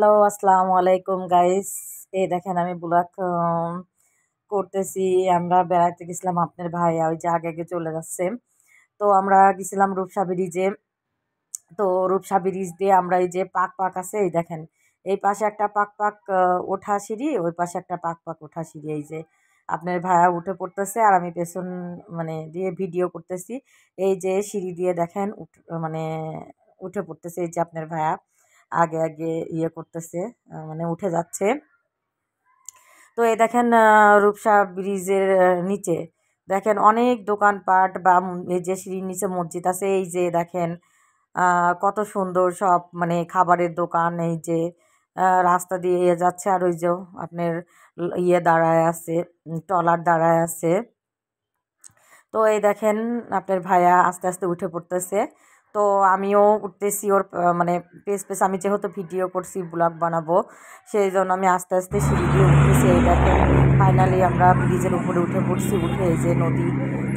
Hello, আসসালামু আলাইকুম guys. এই দেখেন আমি ব্লগ করতেছি। আমরা বেড়াতে গেছিলাম, আপনার ভাইয়া ওই যে আগে আগে চলে যাচ্ছে। তো আমরা গেছিলাম রূপসা ব্রিজে। তো রূপসা ব্রিজ দিয়ে আমরা এই যে পাক পাক আছে, এই দেখেন এই পাশে একটা পাক পাক ওঠা সিঁড়ি, ওই পাশে একটা পাক পাক ওঠা সিঁড়ি। এই যে আপনার ভাইয়া উঠে পড়তেছে আর আমি পেছন মানে দিয়ে ভিডিও করতেছি। এই যে সিঁড়ি দিয়ে দেখেন মানে উঠে পড়তেছে। এই যে আপনার ভাইয়া আগে আগে ইয়ে করতেছে, মানে উঠে যাচ্ছে। তো এই দেখেন রূপসা ব্রিজের নিচে দেখেন অনেক দোকানপাট বা এই যে সিঁড়ির নিচে মসজিদ আছে। এই যে দেখেন কত সুন্দর সব মানে খাবারের দোকান। এই যে রাস্তা দিয়ে যাচ্ছে আর ওই যে আপনার ইয়ে দাঁড়ায় আছে, ট্রলার দাঁড়ায় আছে। তো এই দেখেন আপনার ভাইয়া আস্তে আস্তে উঠে পড়তেছে। তো আমিও উঠতেছি ওর মানে পেছ আমি যেহেতু ভিডিও করছি ব্লগ বানাবো, সেই জন্য আমি আস্তে আস্তে সিঁড়ি দিয়ে উঠতেছি। এই দেখেন ফাইনালি আমরা ব্রিজের উপরে উঠে পড়ছি। উঠে এই যে নদী,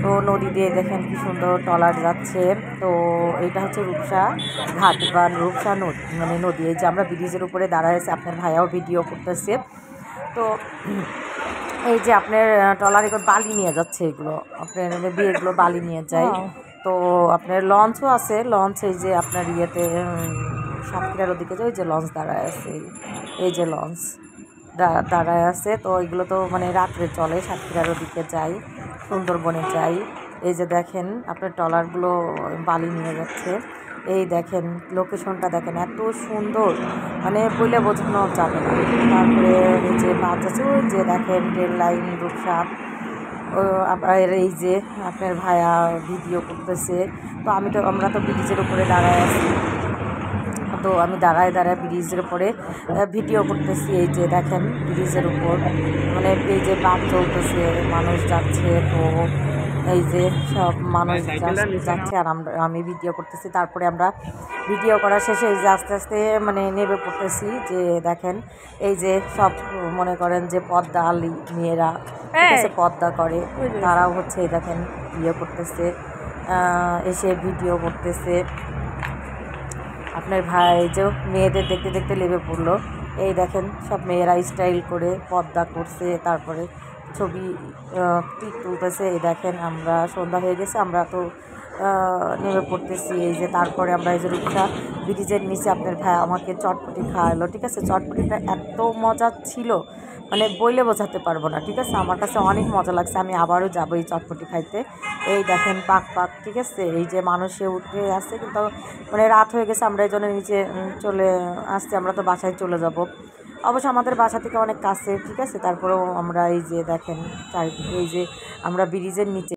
তো নদী দিয়ে দেখেন কি সুন্দর ট্রলার যাচ্ছে। তো এইটা হচ্ছে রূপসা ঘাট বা রূপসা নদী, মানে নদী। এই যে আমরা ব্রিজের উপরে দাঁড়ায় আছি, আপনার ভাইয়াও ভিডিও করতেছে। তো এই যে আপনার ট্রলার এগুলো বালি নিয়ে যাচ্ছে, এগুলো আপনার দিয়ে এগুলো বালি নিয়ে যায়। তো আপনার লঞ্চও আছে, লঞ্চ এই যে আপনার ইয়েতে সাতক্ষীরার ওদিকে যে ওই যে লঞ্চ দাঁড়ায় আছে, এই যে লঞ্চ দাঁড়ায় আছে। তো এগুলো তো মানে রাত্রে চলে, সাতক্ষীরার ওদিকে যাই, সুন্দরবনে যাই। এই যে দেখেন আপনার ট্রলারগুলো বালি নিয়ে যাচ্ছে। এই দেখেন লোকেশনটা দেখেন এত সুন্দর, মানে বলে বোঝানো যাবে না। তারপরে এই যে বাস আছে, ওই যে দেখেন রেল লাইন রূপসা। ও আবার এই যে আপনার ভাইয়া ভিডিও করতেছে। তো আমরা তো ব্রিজের উপরে দাঁড়ায় আছি। তো আমি দাঁড়ায় দাঁড়ায় ব্রিজের উপরে ভিডিও করতেছি। এই যে দেখেন ব্রিজের উপর মানে এই যে বাস চলতেছে, মানুষ যাচ্ছে। তো এই যে সব মানুষ যাচ্ছে আর আমি ভিডিও করতেছি। তারপরে আমরা ভিডিও করা শেষে এই যে আস্তে আস্তে মানে নেমে পড়তেছি। যে দেখেন এই যে সব মনে করেন যে পর্দা আলি মেয়েরা, ঠিক আছে, পর্দা করে, তারাও হচ্ছে এই দেখেন ইয়ে করতেছে, এসে ভিডিও করতেছে। আপনার ভাই যে মেয়েদের দেখতে দেখতে লেগে পড়লো। এই দেখেন সব মেয়েরা স্টাইল করে পর্দা করছে, তারপরে ছবি পিক তুলতেছে। এই দেখেন আমরা সন্ধ্যা হয়ে গেছে, আমরা তো নেমে পড়তেছি। এই যে তারপরে আমরা এই যে রূপসা ব্রিজের নিচে আপনার ভাই আমাকে চটপটি খাওয়ালো, ঠিক আছে। চটপটিটা এত মজা ছিল, মানে বইলে বোঝাতে পারবো না, ঠিক আছে। আমার কাছে অনেক মজা লাগছে, আমি আবারও যাবো এই চটপটি খাইতে। এই দেখেন পাক পাক, ঠিক আছে। এই যে মানুষে উঠে আসছে, কিন্তু মানে রাত হয়ে গেছে, আমরা এই জন্য নিচে চলে আসছি। আমরা তো বাসায় চলে যাব, অবশ্য আমাদের বাসা থেকে অনেক কাছে, ঠিক আছে। তারপরেও আমরা এই যে দেখেন চারিদিকে এই যে আমরা ব্রিজের নিচে